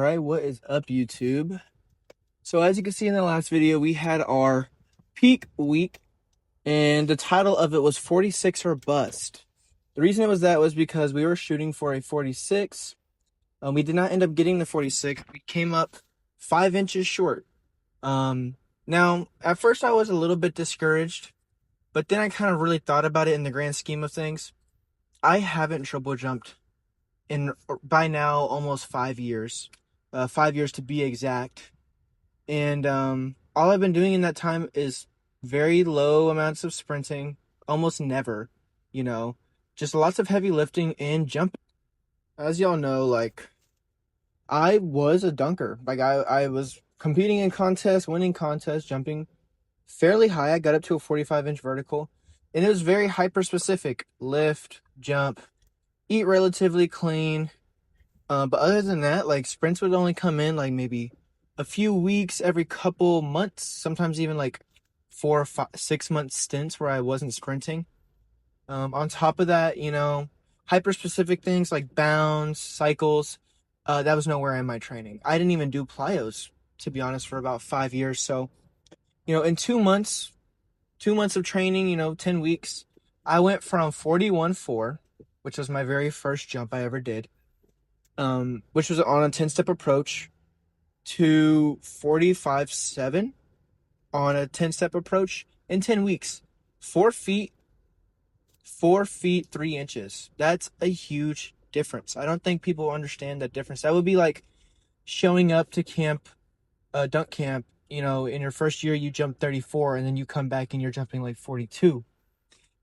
Alright, what is up, YouTube? So as you can see in the last video, we had our peak week, and the title of it was 46 or Bust. The reason it was that was because we were shooting for a 46. We did not end up getting the 46. We came up 5 inches short. Now, at first I was a little bit discouraged, but then I kind of really thought about it in the grand scheme of things. I haven't triple jumped in, by now, almost 5 years. 5 years to be exact. And all I've been doing in that time is very low amounts of sprinting, almost never, just lots of heavy lifting and jumping. As y'all know, I was a dunker. I was competing in contests, winning contests, jumping fairly high. I got up to a 45-inch vertical, and it was very hyper specific: lift, jump, eat relatively clean. But other than that, sprints would only come in maybe a few weeks every couple months, sometimes even 4 or 5, 6 month stints where I wasn't sprinting. On top of that, hyper specific things like bounds, cycles, that was nowhere in my training. I didn't even do plyos, to be honest, for about 5 years. So, in 2 months of training, 10 weeks, I went from 41.4, which was my very first jump I ever did, which was on a 10-step approach, to 45.7 on a 10-step approach in 10 weeks. 4 feet 3 inches. That's a huge difference. I don't think people understand that difference. That would be like showing up to camp, dunk camp, in your first year you jump 34 and then you come back and you're jumping 42.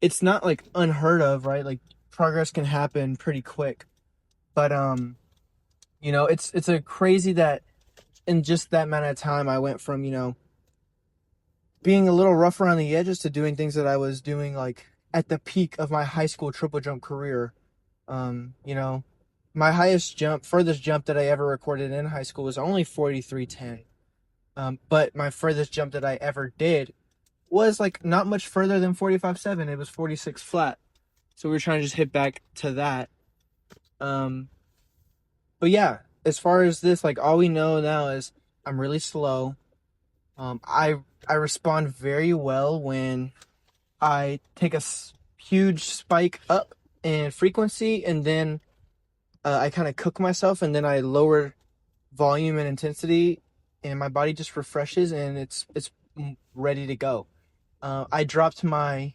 It's not unheard of, right? Progress can happen pretty quick. But it's a crazy that in just that amount of time, I went from, being a little rough around the edges to doing things that I was doing at the peak of my high school triple jump career. My furthest jump that I ever recorded in high school was only 43.10. But my furthest jump that I ever did was not much further than 45.7. It was 46 flat. So we were trying to just hit back to that. But yeah, as far as this, all we know now is I'm really slow. I respond very well when I take a huge spike up in frequency, and then I kind of cook myself, and then I lower volume and intensity, and my body just refreshes, and it's ready to go. I dropped my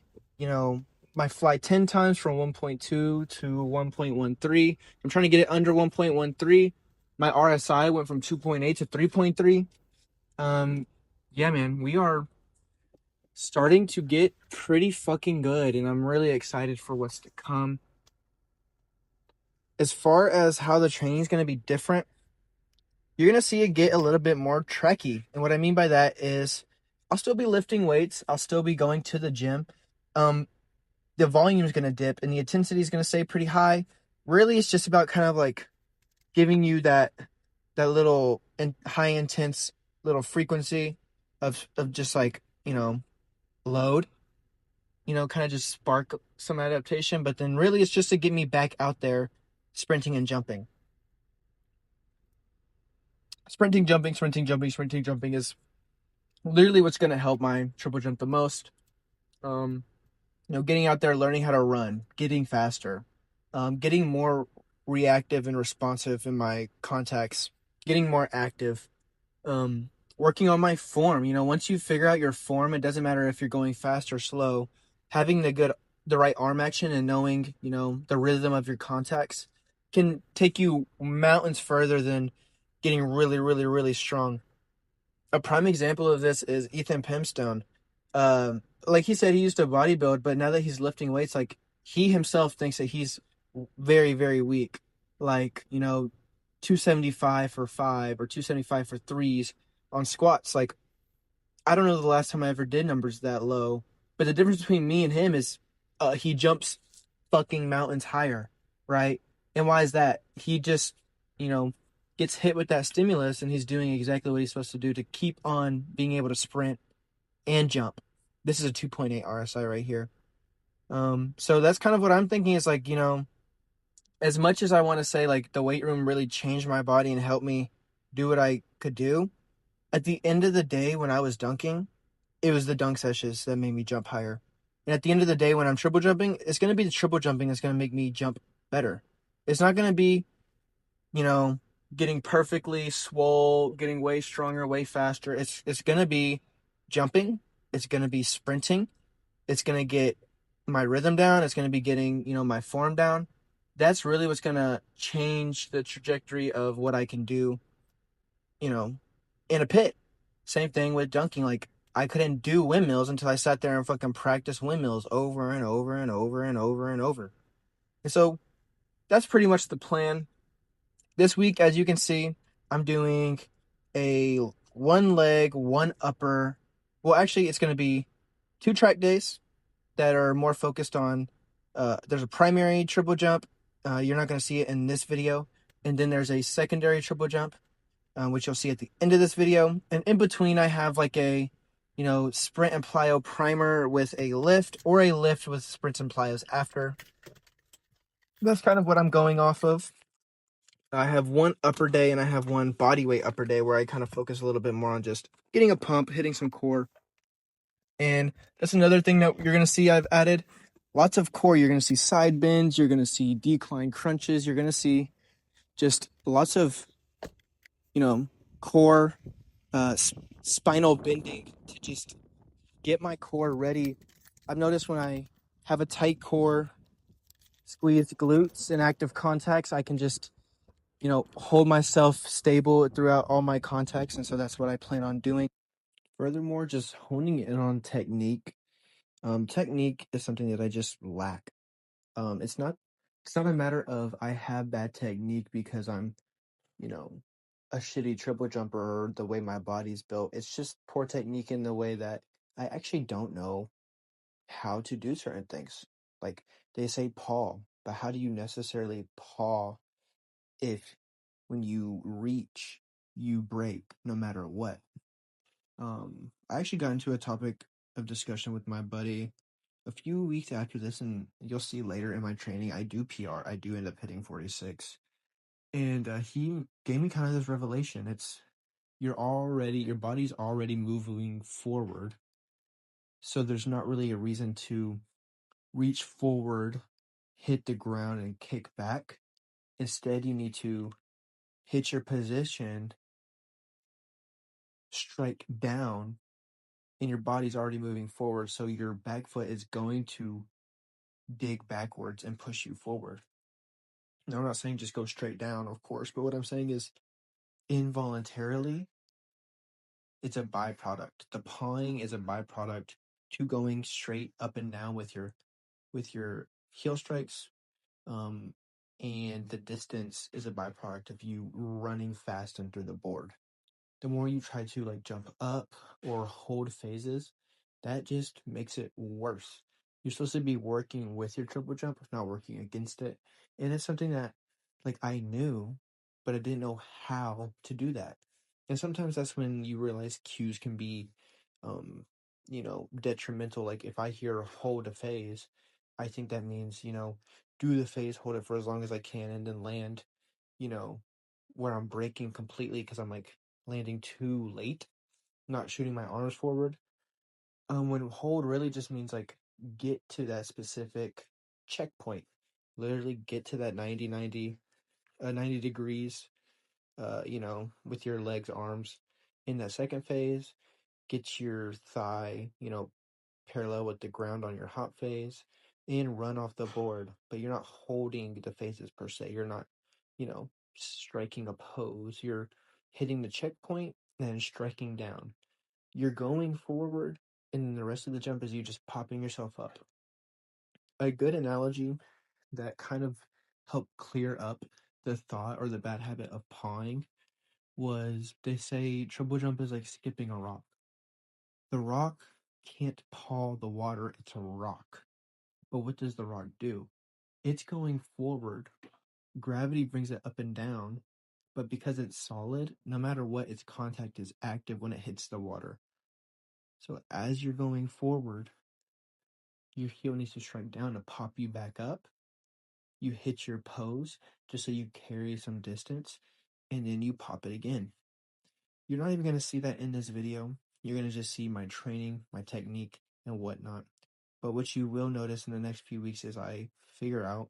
fly 10 times from 1.2 to 1.13. I'm trying to get it under 1.13. My RSI went from 2.8 to 3.3. Yeah, man, we are starting to get pretty fucking good, and I'm really excited for what's to come. As far as how the training is going to be different, you're going to see it get a little bit more trekky. And what I mean by that is I'll still be lifting weights. I'll still be going to the gym. The volume is going to dip and the intensity is going to stay pretty high. Really, it's just about kind of giving you that little high intense little frequency of just load, kind of just spark some adaptation. But then really it's just to get me back out there sprinting and jumping. Sprinting, jumping is literally what's going to help my triple jump the most. Getting out there, learning how to run, getting faster, getting more reactive and responsive in my contacts, getting more active, working on my form. Once you figure out your form, it doesn't matter if you're going fast or slow. Having the right arm action and knowing, the rhythm of your contacts can take you mountains further than getting really, really, really strong. A prime example of this is Ethan Pimstone. Like he said, he used to bodybuild, but now that he's lifting weights, he himself thinks that he's very, very weak. 275 for 5 or 275 for 3s on squats. I don't know the last time I ever did numbers that low, but the difference between me and him is he jumps fucking mountains higher, right? And why is that? He just, gets hit with that stimulus, and he's doing exactly what he's supposed to do to keep on being able to sprint and jump. This is a 2.8 RSI right here. So that's kind of what I'm thinking is as much as I want to say the weight room really changed my body and helped me do what I could do. At the end of the day, when I was dunking, it was the dunk sessions that made me jump higher. And at the end of the day, when I'm triple jumping, it's going to be the triple jumping that's going to make me jump better. It's not going to be, you know, getting perfectly swole, getting way stronger, way faster. It's going to be jumping. It's going to be sprinting. It's going to get my rhythm down. It's going to be getting, my form down. That's really what's going to change the trajectory of what I can do, in a pit. Same thing with dunking. Like, I couldn't do windmills until I sat there and fucking practiced windmills over and over and over and over and over. And so that's pretty much the plan. This week, as you can see, I'm doing a one leg, one upper. Well, actually, it's going to be 2 track days that are more focused on. There's a primary triple jump. You're not going to see it in this video. And then there's a secondary triple jump, which you'll see at the end of this video. And in between, I have like a, sprint and plyo primer with a lift, or a lift with sprints and plyos after. That's kind of what I'm going off of. I have one upper day and I have one body weight upper day where I kind of focus a little bit more on just getting a pump, hitting some core. And that's another thing that you're going to see I've added. Lots of core. You're going to see side bends. You're going to see decline crunches. You're going to see just lots of, core, spinal bending to just get my core ready. I've noticed when I have a tight core, squeezed glutes and active contacts, I can just, hold myself stable throughout all my contacts. And so that's what I plan on doing. Furthermore, just honing in on technique. Technique is something that I just lack. It's not a matter of I have bad technique because I'm, you know, a shitty triple jumper or the way my body's built. It's just poor technique in the way that I actually don't know how to do certain things. Like, they say paw, but how do you necessarily paw if when you reach, you break no matter what? I actually got into a topic of discussion with my buddy a few weeks after this, and you'll see later in my training, I do PR. I do end up hitting 46. And he gave me kind of this revelation. It's your body's already moving forward. So there's not really a reason to reach forward, hit the ground, and kick back. Instead, you need to hit your position, strike down, and your body's already moving forward. So your back foot is going to dig backwards and push you forward. Now, I'm not saying just go straight down, of course, but what I'm saying is involuntarily, it's a byproduct. The pawing is a byproduct to going straight up and down with your heel strikes. And the distance is a byproduct of you running fast and through the board. The more you try to like jump up or hold phases, that just makes it worse. You're supposed to be working with your triple jump, not working against it. And it's something that like I knew, but I didn't know how to do that. And sometimes that's when you realize cues can be detrimental. Like if I hear hold a phase, I think that means, do the phase, hold it for as long as I can, and then land, you know, where I'm breaking completely because I'm like landing too late, not shooting my arms forward. When hold really just means like get to that specific checkpoint, literally get to that 90 degrees, with your legs, arms. In that second phase, get your thigh, parallel with the ground on your hop phase, and run off the board. But you're not holding the phases per se. You're not, striking a pose. You're hitting the checkpoint and then striking down. You're going forward, and then the rest of the jump is you just popping yourself up. A good analogy that kind of helped clear up the thought or the bad habit of pawing was they say triple jump is like skipping a rock. The rock can't paw the water, it's a rock. But what does the rock do? It's going forward. Gravity brings it up and down, but because it's solid, no matter what, its contact is active when it hits the water. So as you're going forward, your heel needs to strike down to pop you back up. You hit your pose just so you carry some distance, and then you pop it again. You're not even going to see that in this video. You're going to just see my training, my technique, and whatnot. But what you will notice in the next few weeks is I figure out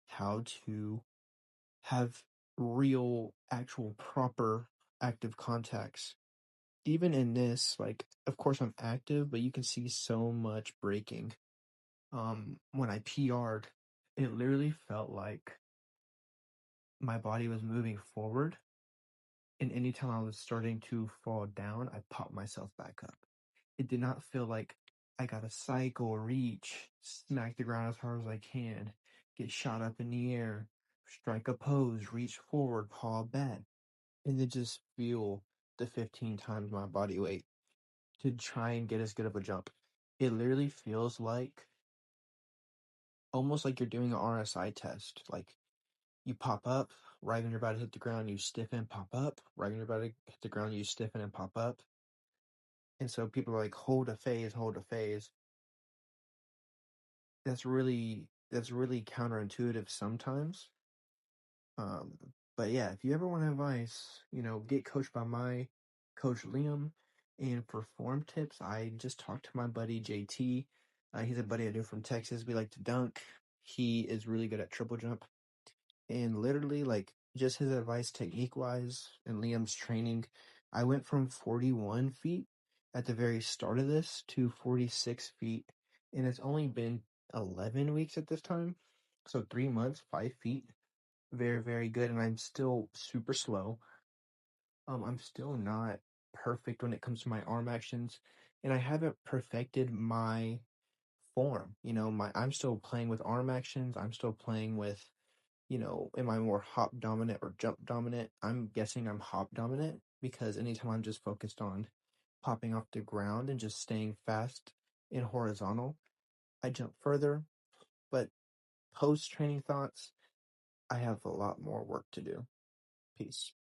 how to have real, actual, proper active contacts. Even in this, like, of course I'm active, but you can see so much breaking. When I PR'd, it literally felt like my body was moving forward, and anytime I was starting to fall down, I popped myself back up. It did not feel like I gotta cycle, reach, smack the ground as hard as I can, get shot up in the air, strike a pose, reach forward, paw back, and then just feel the 15 times my body weight to try and get as good of a jump. It literally feels like almost like you're doing an RSI test. Like you pop up, right when you're about to hit the ground, you stiffen, pop up, right when you're about to hit the ground, you stiffen and pop up. And so people are like, hold a phase, hold a phase. That's really counterintuitive sometimes. Um, but yeah, if you ever want advice, get coached by my coach Liam. And for form tips, I just talked to my buddy JT. He's a buddy I do from Texas. We like to dunk. He is really good at triple jump. And literally, like, just his advice technique wise and Liam's training, I went from 41 feet at the very start of this to 46 feet. And it's only been 11 weeks at this time. So 3 months, 5 feet. Very, very good. And I'm still super slow. I'm still not perfect when it comes to my arm actions. And I haven't perfected my form. I'm still playing with arm actions. I'm still playing with am I more hop dominant or jump dominant? I'm guessing I'm hop dominant because anytime I'm just focused on popping off the ground and just staying fast and horizontal, I jump further. But post training thoughts, I have a lot more work to do. Peace.